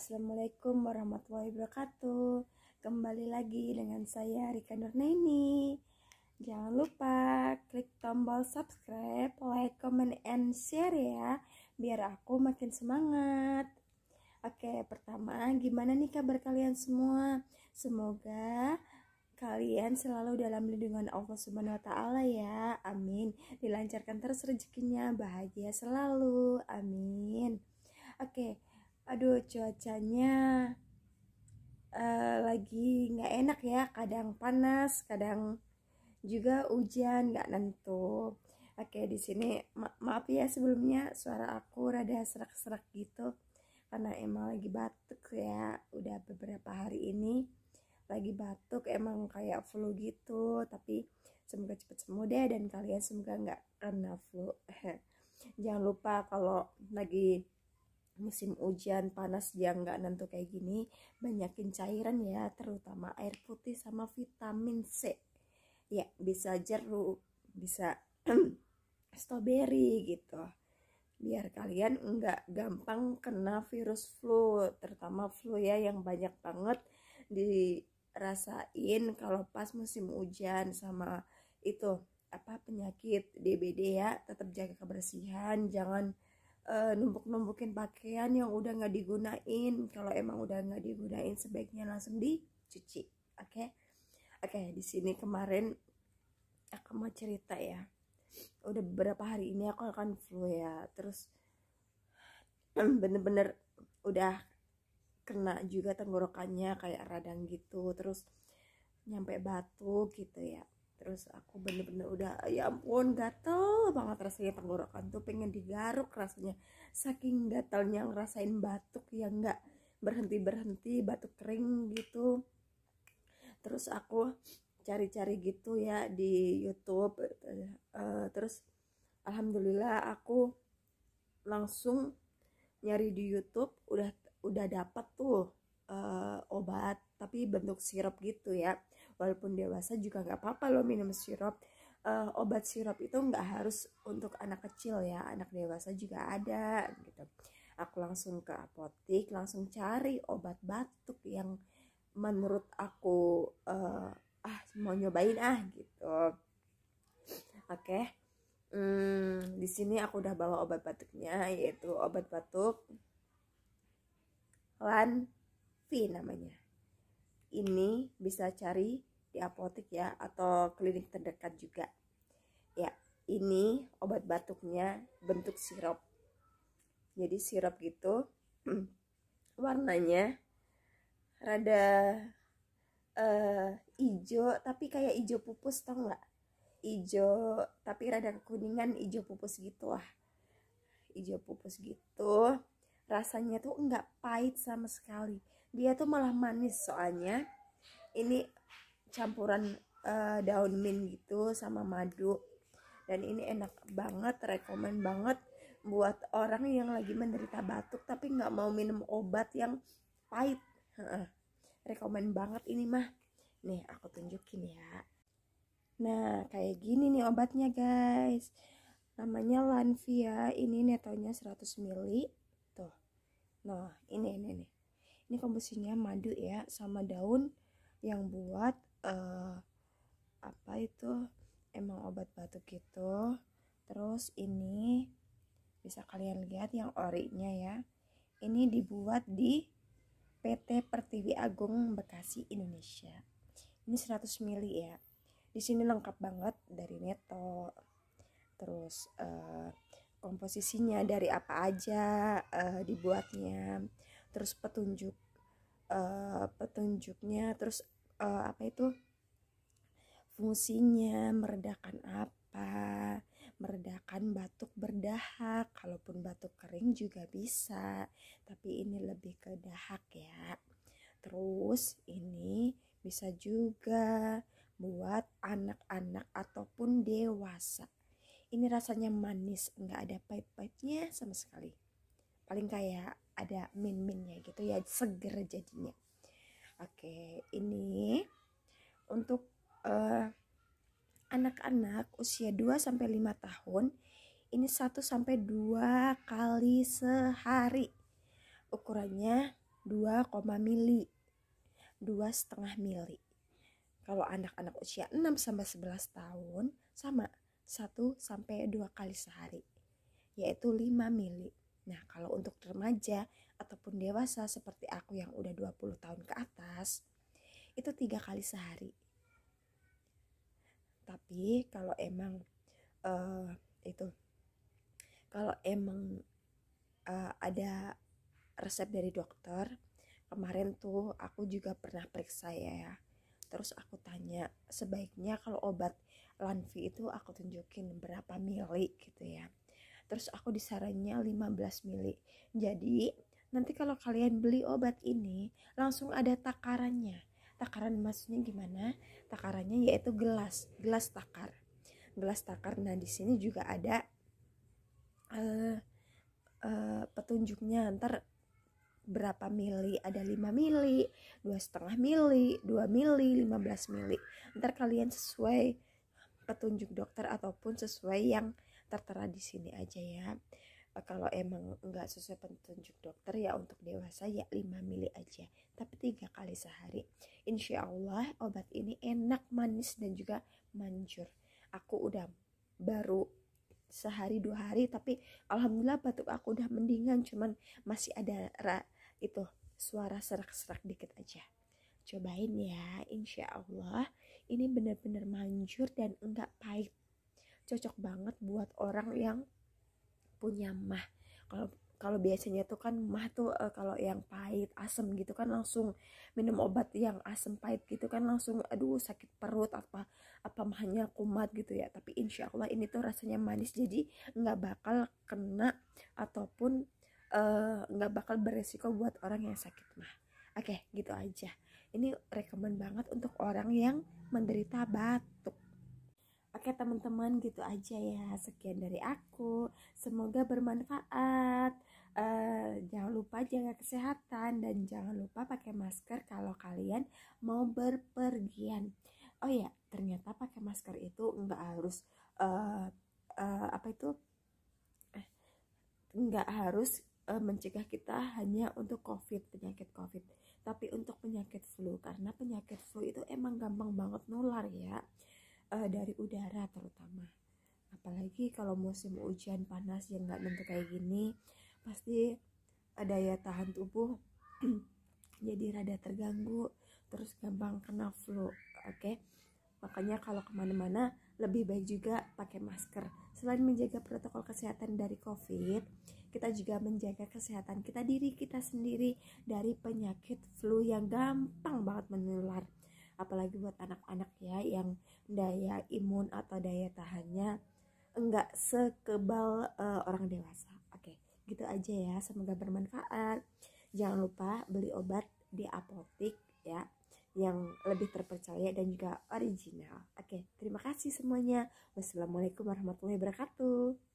Assalamualaikum warahmatullahi wabarakatuh. Kembali lagi dengan saya Rika Nurnaini. Jangan lupa klik tombol subscribe, like, comment, and share ya, biar aku makin semangat. Oke, pertama, gimana nih kabar kalian semua? Semoga kalian selalu dalam lindungan Allah Subhanahu wa Ta'ala ya. Amin. Dilancarkan terus rezekinya, bahagia selalu. Amin. Oke. Aduh, cuacanya lagi nggak enak ya. Kadang panas, kadang juga hujan, nggak nentu. Oke, di sini maaf ya sebelumnya suara aku rada serak-serak gitu, karena emang lagi batuk ya. Udah beberapa hari ini lagi batuk, emang kayak flu gitu. Tapi semoga cepet sembuh deh, dan kalian semoga nggak kena flu. Jangan lupa kalau lagi musim hujan panas yang nggak nentu kayak gini, banyakin cairan ya, terutama air putih sama vitamin C ya. Bisa jeruk, bisa strawberry gitu, biar kalian nggak gampang kena virus flu, terutama flu ya yang banyak banget dirasain kalau pas musim hujan. Sama itu penyakit DBD ya. Tetap jaga kebersihan, jangan numpuk-numpukin pakaian yang udah nggak digunain. Kalau emang udah nggak digunain, sebaiknya langsung dicuci. Oke. Di sini kemarin aku mau cerita ya. Udah beberapa hari ini aku akan flu ya. Terus bener-bener udah kena juga tenggorokannya, kayak radang gitu. Terus nyampe batuk gitu ya. Terus aku bener-bener udah, ya ampun, gatel banget rasanya. Tenggorokan tuh pengen digaruk rasanya, saking gatalnya ngerasain batuk yang nggak berhenti-berhenti, batuk kering gitu. Terus aku cari-cari gitu ya di YouTube, terus alhamdulillah aku langsung nyari di YouTube, udah dapat tuh obat, tapi bentuk sirup gitu ya. Walaupun dewasa juga nggak apa-apa loh minum sirup. Obat sirup itu nggak harus untuk anak kecil ya, anak dewasa juga ada gitu. Aku langsung ke apotik, langsung cari obat batuk yang menurut aku mau nyobain gitu. Oke. Di sini aku udah bawa obat batuknya, yaitu obat batuk Lanvi namanya. Ini bisa cari di apotik ya, atau klinik terdekat juga ya. Ini obat batuknya bentuk sirup, jadi sirup gitu. Warnanya rada hijau, tapi kayak hijau pupus, tau nggak? Hijau tapi rada kekuningan, hijau pupus gitu lah, hijau pupus gitu. Rasanya tuh nggak pahit sama sekali, dia tuh malah manis. Soalnya ini campuran daun mint gitu sama madu, dan ini enak banget, rekomen banget buat orang yang lagi menderita batuk tapi nggak mau minum obat yang pahit. Rekomen banget ini mah. Nih aku tunjukin ya. Nah kayak gini nih obatnya guys, namanya Lanvia. Ini netonya 100 ml tuh. Nah ini komposisinya madu ya, sama daun yang buat emang obat batuk gitu. Terus ini bisa kalian lihat yang orinya ya, ini dibuat di PT Pertiwi Agung Bekasi Indonesia. Ini 100 ml ya. Di sini lengkap banget dari neto. Terus komposisinya dari apa aja dibuatnya. Terus petunjuknya, terus fungsinya meredakan meredakan batuk berdahak. Kalaupun batuk kering juga bisa, tapi ini lebih ke dahak ya. Terus ini bisa juga buat anak-anak ataupun dewasa. Ini rasanya manis, nggak ada pahit-pahitnya sama sekali. Paling kayak ada min-minnya gitu ya, seger jadinya. Oke, ini untuk anak-anak usia 2-5 tahun, ini 1-2 kali sehari. Ukurannya 2 mili, 2,5 mili. Kalau anak-anak usia 6 sampai 11 tahun sama 1 sampai 2 kali sehari, yaitu 5 mili. Nah, kalau untuk remaja ataupun dewasa seperti aku yang udah 20 tahun ke atas, itu 3 kali sehari. Tapi kalau emang itu kalau emang ada resep dari dokter, kemarin tuh aku juga pernah periksa ya. Terus aku tanya, sebaiknya kalau obat Lanvi itu aku tunjukin berapa mili gitu ya. Terus aku disarannya 15 mili. Jadi nanti kalau kalian beli obat ini langsung ada takarannya. Takaran maksudnya gimana? Takarannya yaitu gelas takar. Gelas takar. Nah di sini juga ada petunjuknya, ntar berapa mili, ada 5 mili, 2,5 mili, 2 mili, 15 mili. Ntar kalian sesuai petunjuk dokter ataupun sesuai yang tertera di sini aja ya. Kalau emang nggak sesuai petunjuk dokter ya untuk dewasa ya 5 mili aja, tapi 3 kali sehari. Insya Allah obat ini enak, manis, dan juga manjur. Aku udah baru sehari 2 hari tapi alhamdulillah batuk aku udah mendingan, cuman masih ada itu suara serak-serak dikit aja. Cobain ya, insya Allah ini benar-benar manjur dan enggak pahit. Cocok banget buat orang yang punya mah. Kalau biasanya tuh kan mah tuh kalau yang pahit, asem gitu kan langsung minum obat yang asem pahit gitu kan langsung aduh sakit perut apa mahnya kumat gitu ya. Tapi insya Allah ini tuh rasanya manis, jadi nggak bakal kena ataupun nggak bakal beresiko buat orang yang sakit mah. Oke, gitu aja. Ini rekomen banget untuk orang yang menderita batuk. Oke teman-teman, gitu aja ya. Sekian dari aku. Semoga bermanfaat. Jangan lupa jaga kesehatan dan jangan lupa pakai masker kalau kalian mau berpergian. Oh ya, ternyata pakai masker itu nggak harus nggak harus mencegah kita hanya untuk penyakit COVID, tapi untuk penyakit flu, karena penyakit flu itu emang gampang banget nular ya, dari udara terutama. Apalagi kalau musim hujan panas yang nggak nentu kayak gini, pasti daya tahan tubuh jadi rada terganggu, terus gampang kena flu. Oke? Makanya kalau kemana-mana lebih baik juga pakai masker. Selain menjaga protokol kesehatan dari COVID, kita juga menjaga kesehatan diri kita sendiri dari penyakit flu yang gampang banget menular. Apalagi buat anak-anak ya yang daya imun atau daya tahannya enggak sekebal orang dewasa. Oke, gitu aja ya. Semoga bermanfaat. Jangan lupa beli obat di apotik ya, yang lebih terpercaya dan juga original. Oke, terima kasih semuanya. Wassalamualaikum warahmatullahi wabarakatuh.